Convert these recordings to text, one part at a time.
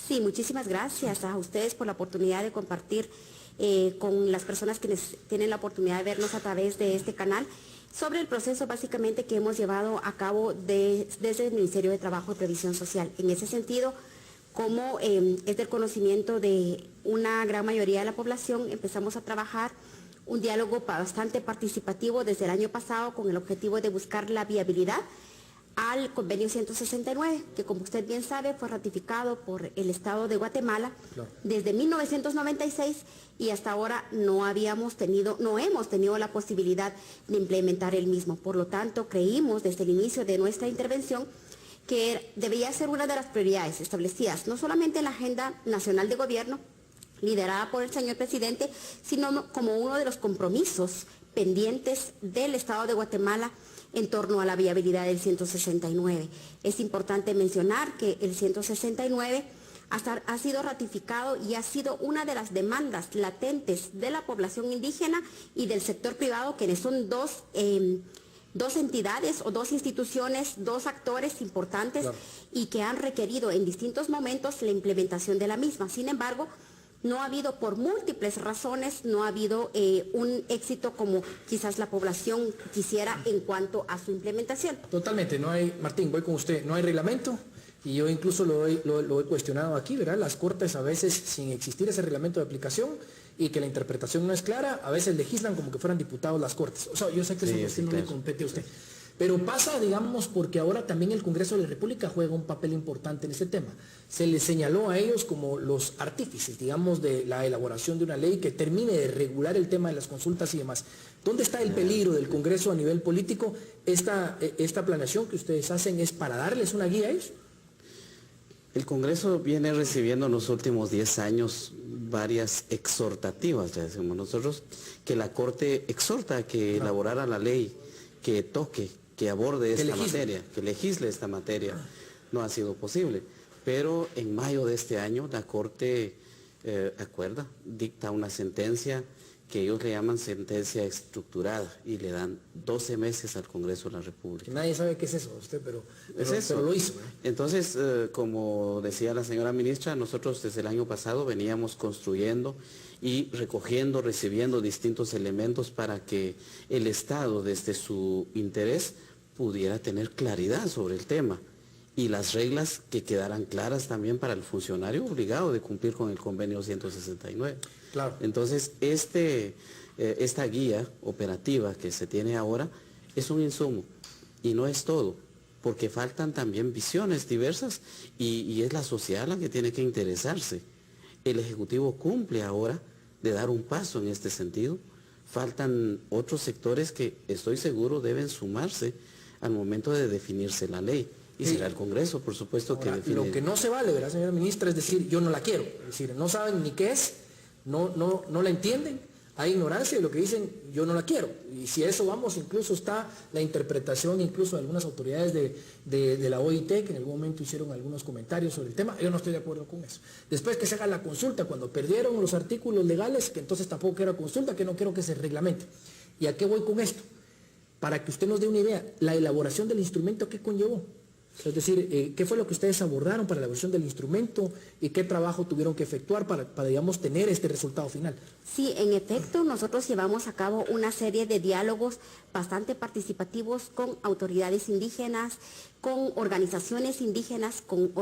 Sí, muchísimas gracias a ustedes por la oportunidad de compartir con las personas que tienen la oportunidad de vernos a través de este canal sobre el proceso básicamente que hemos llevado a cabo desde el Ministerio de Trabajo y Previsión Social. En ese sentido, como es del conocimiento de una gran mayoría de la población, empezamos a trabajar un diálogo bastante participativo desde el año pasado con el objetivo de buscar la viabilidad al convenio 169, que como usted bien sabe fue ratificado por el Estado de Guatemala desde 1996 y hasta ahora no hemos tenido la posibilidad de implementar el mismo. Por lo tanto, creímos desde el inicio de nuestra intervención que debía ser una de las prioridades establecidas, no solamente en la Agenda Nacional de Gobierno, liderada por el señor presidente, sino como uno de los compromisos pendientes del Estado de Guatemala en torno a la viabilidad del 169. Es importante mencionar que el 169 ha sido ratificado y ha sido una de las demandas latentes de la población indígena y del sector privado, que son dos entidades o dos instituciones, dos actores importantes, claro, y que han requerido en distintos momentos la implementación de la misma. Sin embargo, no ha habido, por múltiples razones, no ha habido un éxito como quizás la población quisiera en cuanto a su implementación. Totalmente, no hay, Martín, voy con usted, no hay reglamento, y yo incluso lo he cuestionado aquí, ¿verdad? Las Cortes a veces, sin existir ese reglamento de aplicación y que la interpretación no es clara, a veces legislan como que fueran diputados las Cortes. O sea, yo sé que eso no le compete a usted. Pero pasa, digamos, porque ahora también el Congreso de la República juega un papel importante en este tema. Se les señaló a ellos como los artífices, digamos, de la elaboración de una ley que termine de regular el tema de las consultas y demás. ¿Dónde está el peligro del Congreso a nivel político? Esta planeación que ustedes hacen es para darles una guía a ellos. El Congreso viene recibiendo en los últimos 10 años varias exhortativas, ya decimos nosotros, que la Corte exhorta a que elaborara la ley, que toque, que aborde esta materia, que legisle esta materia. No ha sido posible, pero en mayo de este año la Corte dicta una sentencia que ellos le llaman sentencia estructurada y le dan 12 meses al Congreso de la República. Nadie sabe qué es eso, usted, pero lo hizo. Entonces, como decía la señora ministra, nosotros desde el año pasado veníamos construyendo y recogiendo, recibiendo distintos elementos para que el Estado, desde su interés, pudiera tener claridad sobre el tema y las reglas que quedaran claras también para el funcionario obligado de cumplir con el convenio 169. Claro. Entonces, esta guía operativa que se tiene ahora es un insumo y no es todo, porque faltan también visiones diversas y es la sociedad la que tiene que interesarse. El Ejecutivo cumple ahora de dar un paso en este sentido. Faltan otros sectores que estoy seguro deben sumarse al momento de definirse la ley. Y será el Congreso, por supuesto, ahora, que define. Lo que no se vale, ¿verdad, señora ministra? Es decir, yo no la quiero. Es decir, no saben ni qué es, no la entienden. Hay ignorancia de lo que dicen, yo no la quiero. Y si a eso vamos, incluso está la interpretación incluso de algunas autoridades de la OIT, que en algún momento hicieron algunos comentarios sobre el tema. Yo no estoy de acuerdo con eso. Después que se haga la consulta, cuando perdieron los artículos legales, que entonces tampoco era consulta, que no quiero que se reglamente. ¿Y a qué voy con esto? Para que usted nos dé una idea, la elaboración del instrumento, ¿qué conllevó? Es decir, ¿qué fue lo que ustedes abordaron para la elaboración del instrumento y qué trabajo tuvieron que efectuar para, digamos, tener este resultado final? Sí, en efecto, nosotros llevamos a cabo una serie de diálogos bastante participativos con autoridades indígenas, con organizaciones indígenas, con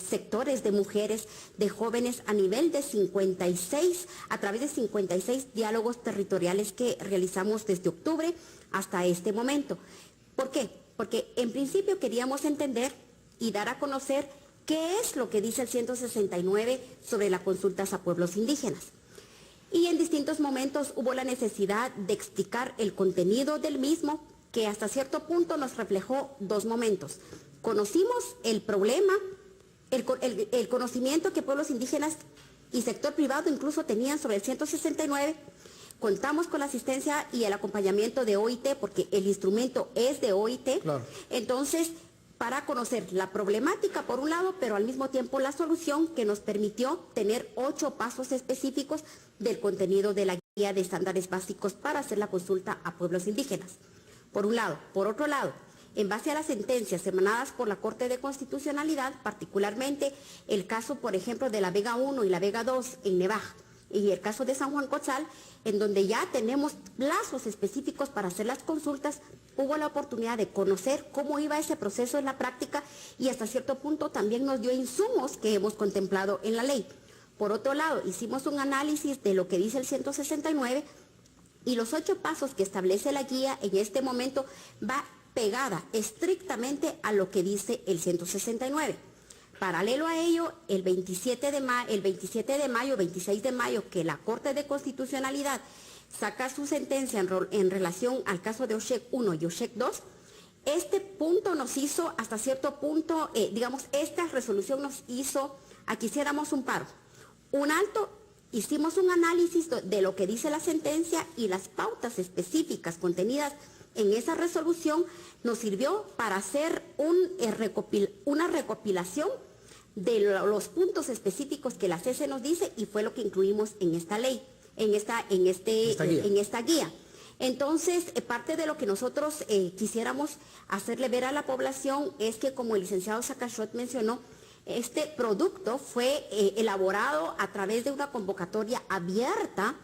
sectores de mujeres, de jóvenes, a nivel de 56, a través de 56 diálogos territoriales que realizamos desde octubre hasta este momento. ¿Por qué? Porque en principio queríamos entender y dar a conocer qué es lo que dice el 169 sobre las consultas a pueblos indígenas. Y en distintos momentos hubo la necesidad de explicar el contenido del mismo, que hasta cierto punto nos reflejó dos momentos. Conocimos el problema, el conocimiento que pueblos indígenas y sector privado incluso tenían sobre el 169. Contamos con la asistencia y el acompañamiento de OIT, porque el instrumento es de OIT. Claro. Entonces, para conocer la problemática por un lado, pero al mismo tiempo la solución, que nos permitió tener 8 pasos específicos del contenido de la guía de estándares básicos para hacer la consulta a pueblos indígenas. Por un lado. Por otro lado, en base a las sentencias emanadas por la Corte de Constitucionalidad, particularmente el caso, por ejemplo, de la Vega 1 y la Vega 2 en Nevaja, y el caso de San Juan Cotzal, en donde ya tenemos plazos específicos para hacer las consultas, hubo la oportunidad de conocer cómo iba ese proceso en la práctica y hasta cierto punto también nos dio insumos que hemos contemplado en la ley. Por otro lado, hicimos un análisis de lo que dice el 169 y los 8 pasos que establece la guía en este momento va pegada estrictamente a lo que dice el 169. Paralelo a ello, el 26 de mayo, que la Corte de Constitucionalidad saca su sentencia en relación al caso de Oshek 1 y Oshek 2, este punto nos hizo, hasta cierto punto, esta resolución nos hizo a que hiciéramos un paro, un alto, hicimos un análisis de lo que dice la sentencia y las pautas específicas contenidas en esa resolución nos sirvió para hacer una recopilación de los puntos específicos que la CC nos dice y fue lo que incluimos en esta ley, en esta guía. Entonces, parte de lo que nosotros quisiéramos hacerle ver a la población es que, como el licenciado Sakashot mencionó, este producto fue elaborado a través de una convocatoria abierta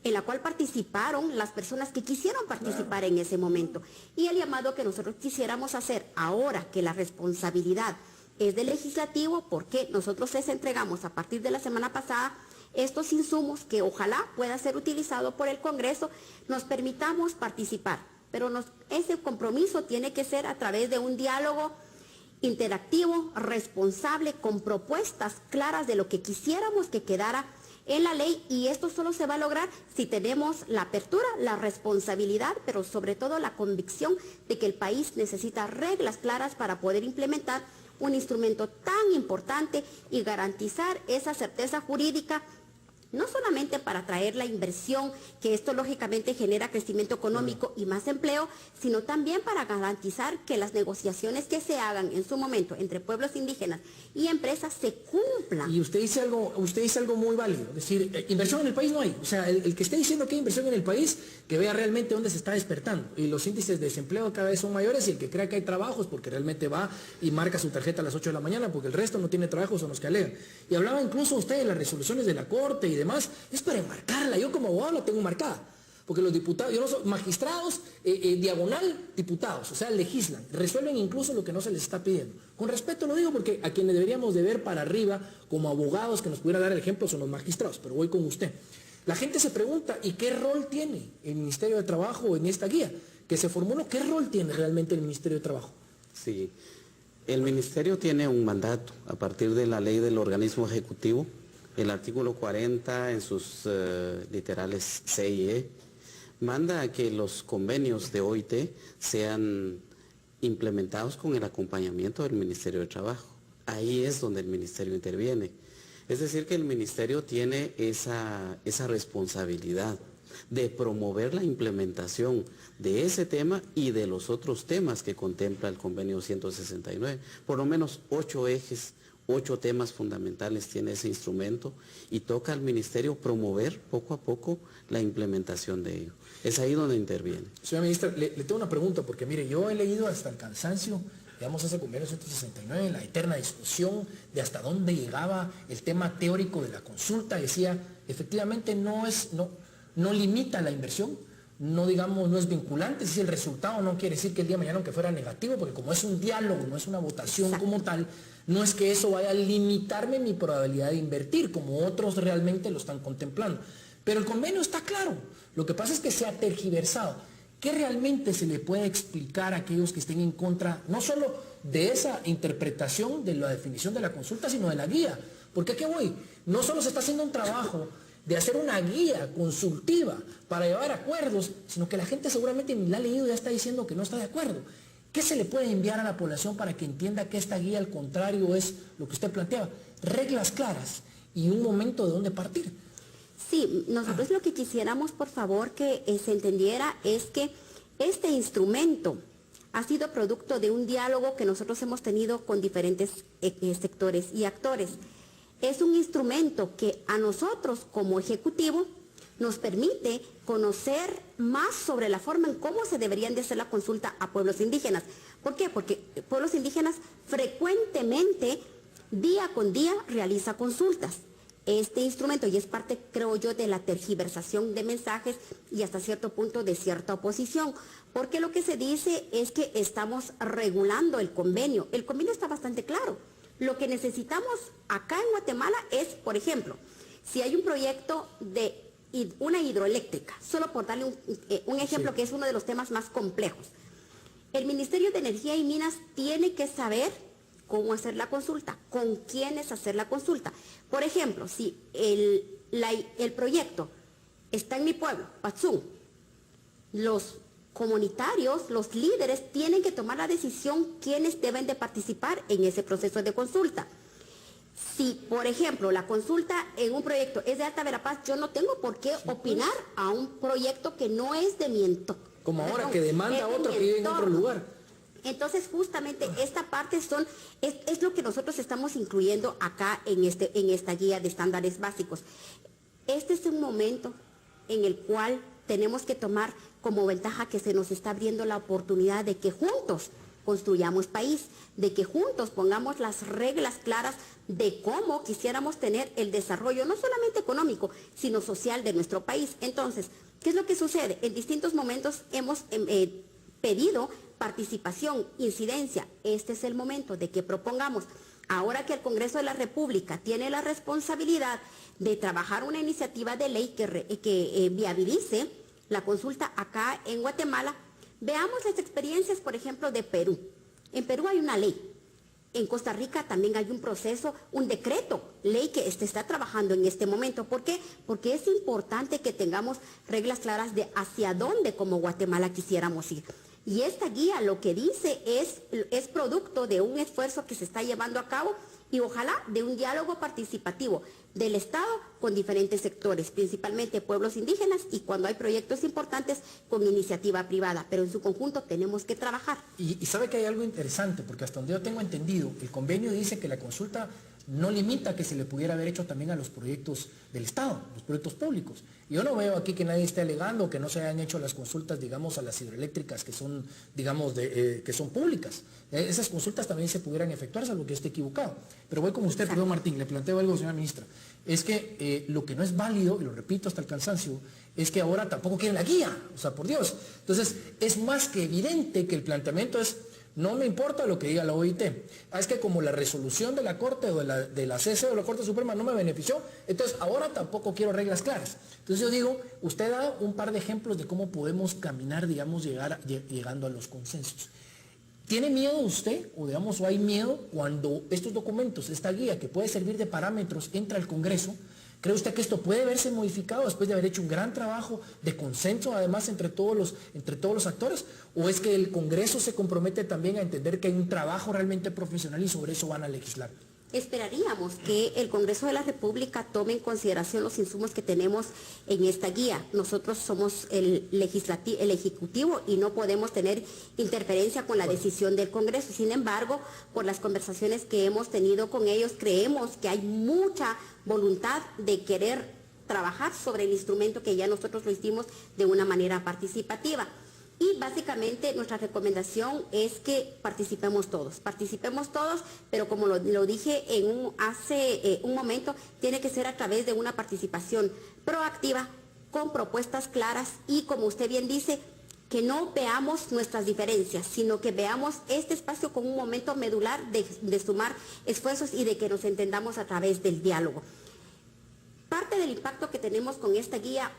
en la cual participaron las personas que quisieron participar en ese momento. Y el llamado que nosotros quisiéramos hacer ahora que la responsabilidad es del legislativo, porque nosotros les entregamos a partir de la semana pasada estos insumos que ojalá pueda ser utilizado por el Congreso, nos permitamos participar. Pero ese compromiso tiene que ser a través de un diálogo interactivo, responsable, con propuestas claras de lo que quisiéramos que quedara en la ley, y esto solo se va a lograr si tenemos la apertura, la responsabilidad, pero sobre todo la convicción de que el país necesita reglas claras para poder implementar un instrumento tan importante y garantizar esa certeza jurídica, no solamente para atraer la inversión, que esto lógicamente genera crecimiento económico y más empleo, sino también para garantizar que las negociaciones que se hagan en su momento entre pueblos indígenas y empresas se cumplan. Y usted dice algo muy válido, es decir, inversión en el país no hay. O sea, el que esté diciendo que hay inversión en el país, que vea realmente dónde se está despertando. Y los índices de desempleo cada vez son mayores, y el que crea que hay trabajos, porque realmente va y marca su tarjeta a las 8 de la mañana, porque el resto no tiene trabajo, son los que alegan. Y hablaba incluso usted de las resoluciones de la Corte y demás, es para enmarcarla. Yo como abogado la tengo marcada, porque los diputados, yo no soy magistrados, diagonal diputados, o sea, legislan, resuelven incluso lo que no se les está pidiendo. Con respeto lo digo, porque a quienes deberíamos de ver para arriba como abogados que nos pudiera dar el ejemplo son los magistrados, pero voy con usted. La gente se pregunta, ¿y qué rol tiene el Ministerio de Trabajo en esta guía que se formuló? ¿Qué rol tiene realmente el Ministerio de Trabajo? Sí, el Ministerio tiene un mandato a partir de la ley del organismo ejecutivo. El artículo 40 en sus literales C y E manda a que los convenios de OIT sean implementados con el acompañamiento del Ministerio de Trabajo. Ahí es donde el Ministerio interviene. Es decir, que el Ministerio tiene esa responsabilidad de promover la implementación de ese tema y de los otros temas que contempla el convenio 169. Por lo menos 8 ejes, 8 temas fundamentales tiene ese instrumento, y toca al Ministerio promover poco a poco la implementación de ello. Es ahí donde interviene. Señora ministra, le tengo una pregunta, porque mire, yo he leído hasta el cansancio, digamos, ese convenio 169, la eterna discusión de hasta dónde llegaba el tema teórico de la consulta. Decía, efectivamente no limita la inversión, no es vinculante, si el resultado no quiere decir que el día de mañana aunque fuera negativo, porque como es un diálogo, no es una votación como tal, no es que eso vaya a limitarme mi probabilidad de invertir, como otros realmente lo están contemplando. Pero el convenio está claro, lo que pasa es que se ha tergiversado. ¿Qué realmente se le puede explicar a aquellos que estén en contra, no solo de esa interpretación de la definición de la consulta, sino de la guía? Porque ¿qué voy? No solo se está haciendo un trabajo de hacer una guía consultiva para llevar acuerdos, sino que la gente seguramente ni la ha leído y ya está diciendo que no está de acuerdo. ¿Qué se le puede enviar a la población para que entienda que esta guía, al contrario, es lo que usted planteaba? Reglas claras y un momento de dónde partir. Sí, nosotros lo que quisiéramos, por favor, que se entendiera es que este instrumento ha sido producto de un diálogo que nosotros hemos tenido con diferentes sectores y actores. Es un instrumento que a nosotros como Ejecutivo nos permite conocer más sobre la forma en cómo se deberían de hacer la consulta a pueblos indígenas. ¿Por qué? Porque pueblos indígenas frecuentemente, día con día, realiza consultas. Este instrumento, y es parte, creo yo, de la tergiversación de mensajes y hasta cierto punto de cierta oposición, porque lo que se dice es que estamos regulando el convenio. El convenio está bastante claro. Lo que necesitamos acá en Guatemala es, por ejemplo, si hay un proyecto de una hidroeléctrica, solo por darle un ejemplo, que es uno de los temas más complejos, el Ministerio de Energía y Minas tiene que saber cómo hacer la consulta, con quiénes hacer la consulta. Por ejemplo, si el proyecto está en mi pueblo, Patzún, los comunitarios, los líderes, tienen que tomar la decisión quiénes deben de participar en ese proceso de consulta. Si, por ejemplo, la consulta en un proyecto es de Alta Verapaz, yo no tengo por qué opinar a un proyecto que no es de mi entorno. Como ahora, que demanda a otro que vive en otro lugar. Entonces, justamente esta parte es lo que nosotros estamos incluyendo acá en esta guía de estándares básicos. Este es un momento en el cual tenemos que tomar como ventaja que se nos está abriendo la oportunidad de que juntos construyamos país, de que juntos pongamos las reglas claras de cómo quisiéramos tener el desarrollo, no solamente económico, sino social de nuestro país. Entonces, ¿qué es lo que sucede? En distintos momentos hemos pedido participación, incidencia. Este es el momento de que propongamos, ahora que el Congreso de la República tiene la responsabilidad de trabajar una iniciativa de ley que viabilice la consulta acá en Guatemala, veamos las experiencias, por ejemplo, de Perú. En Perú hay una ley. En Costa Rica también hay un proceso, un decreto, ley que se está trabajando en este momento. ¿Por qué? Porque es importante que tengamos reglas claras de hacia dónde como Guatemala quisiéramos ir. Y esta guía lo que dice es producto de un esfuerzo que se está llevando a cabo y ojalá de un diálogo participativo del Estado con diferentes sectores, principalmente pueblos indígenas y cuando hay proyectos importantes con iniciativa privada, pero en su conjunto tenemos que trabajar. Y sabe que hay algo interesante, porque hasta donde yo tengo entendido, el convenio dice que la consulta no limita que se le pudiera haber hecho también a los proyectos del Estado, los proyectos públicos. Yo no veo aquí que nadie esté alegando que no se hayan hecho las consultas, digamos, a las hidroeléctricas que son, digamos, que son públicas. Esas consultas también se pudieran efectuar, salvo que esté equivocado. Pero voy con usted, perdón, Martín, le planteo algo, señora ministra. Es que lo que no es válido, y lo repito hasta el cansancio, es que ahora tampoco quieren la guía, o sea, por Dios. Entonces, es más que evidente que el planteamiento es: no me importa lo que diga la OIT. Es que como la resolución de la Corte o de la CC o de la Corte Suprema no me benefició, entonces ahora tampoco quiero reglas claras. Entonces yo digo, usted da un par de ejemplos de cómo podemos caminar, digamos, llegando a los consensos. ¿Tiene miedo usted, o digamos, o hay miedo cuando estos documentos, esta guía que puede servir de parámetros, entra al Congreso? ¿Cree usted que esto puede verse modificado después de haber hecho un gran trabajo de consenso, además, entre todos los actores? ¿O es que el Congreso se compromete también a entender que hay un trabajo realmente profesional y sobre eso van a legislar? Esperaríamos que el Congreso de la República tome en consideración los insumos que tenemos en esta guía. Nosotros somos el Ejecutivo y no podemos tener interferencia con la decisión del Congreso. Sin embargo, por las conversaciones que hemos tenido con ellos, creemos que hay mucha voluntad de querer trabajar sobre el instrumento que ya nosotros lo hicimos de una manera participativa. Y básicamente nuestra recomendación es que participemos todos, pero como lo dije hace un momento, tiene que ser a través de una participación proactiva, con propuestas claras y, como usted bien dice, que no veamos nuestras diferencias, sino que veamos este espacio como un momento medular de sumar esfuerzos y de que nos entendamos a través del diálogo. Parte del impacto que tenemos con esta guía,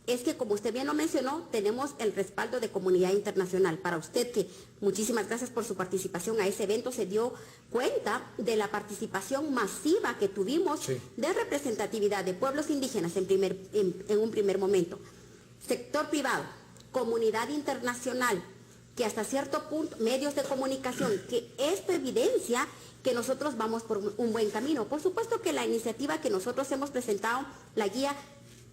es que, como usted bien lo mencionó, tenemos el respaldo de comunidad internacional. Para usted, que muchísimas gracias por su participación a ese evento, se dio cuenta de la participación masiva que tuvimos, sí, de representatividad de pueblos indígenas en un primer momento. Sector privado, comunidad internacional, que hasta cierto punto, medios de comunicación, que esto evidencia que nosotros vamos por un buen camino. Por supuesto que la iniciativa que nosotros hemos presentado, la guía,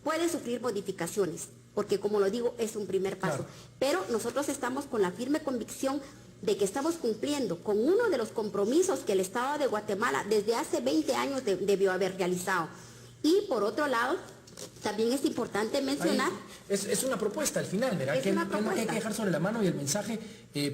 puede sufrir modificaciones, porque, como lo digo, es un primer paso. Claro. Pero nosotros estamos con la firme convicción de que estamos cumpliendo con uno de los compromisos que el Estado de Guatemala desde hace 20 años debió haber realizado. Y por otro lado, También es importante mencionar... Es una propuesta al final, ¿verdad? Es una propuesta. Lo que hay que dejar sobre la mano y el mensaje,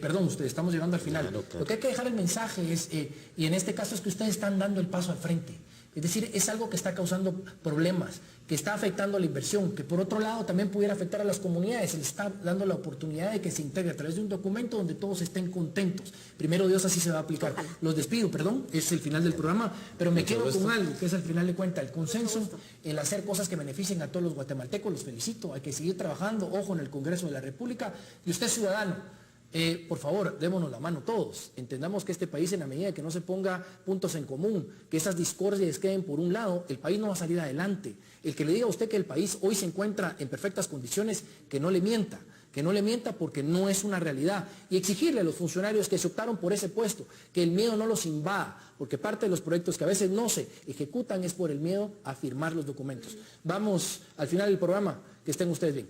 perdón, ustedes, estamos llegando al final. Claro. Lo que hay que dejar el mensaje es, y en este caso es que ustedes están dando el paso al frente. Es decir, es algo que está causando problemas, que está afectando a la inversión, que por otro lado también pudiera afectar a las comunidades. Se les está dando la oportunidad de que se integre a través de un documento donde todos estén contentos. Primero Dios, así se va a aplicar. Ojalá. Los despido, perdón, es el final del programa, pero me quedo con algo que es al final de cuentas el consenso, el hacer cosas que beneficien a todos los guatemaltecos. Los felicito, hay que seguir trabajando, ojo, en el Congreso de la República. Y usted, ciudadano, por favor, démonos la mano todos. Entendamos que este país, en la medida que no se ponga puntos en común, que esas discordias queden por un lado, el país no va a salir adelante. El que le diga a usted que el país hoy se encuentra en perfectas condiciones, que no le mienta porque no es una realidad. Y exigirle a los funcionarios que se optaron por ese puesto, que el miedo no los invada, porque parte de los proyectos que a veces no se ejecutan es por el miedo a firmar los documentos. Vamos al final del programa, que estén ustedes bien.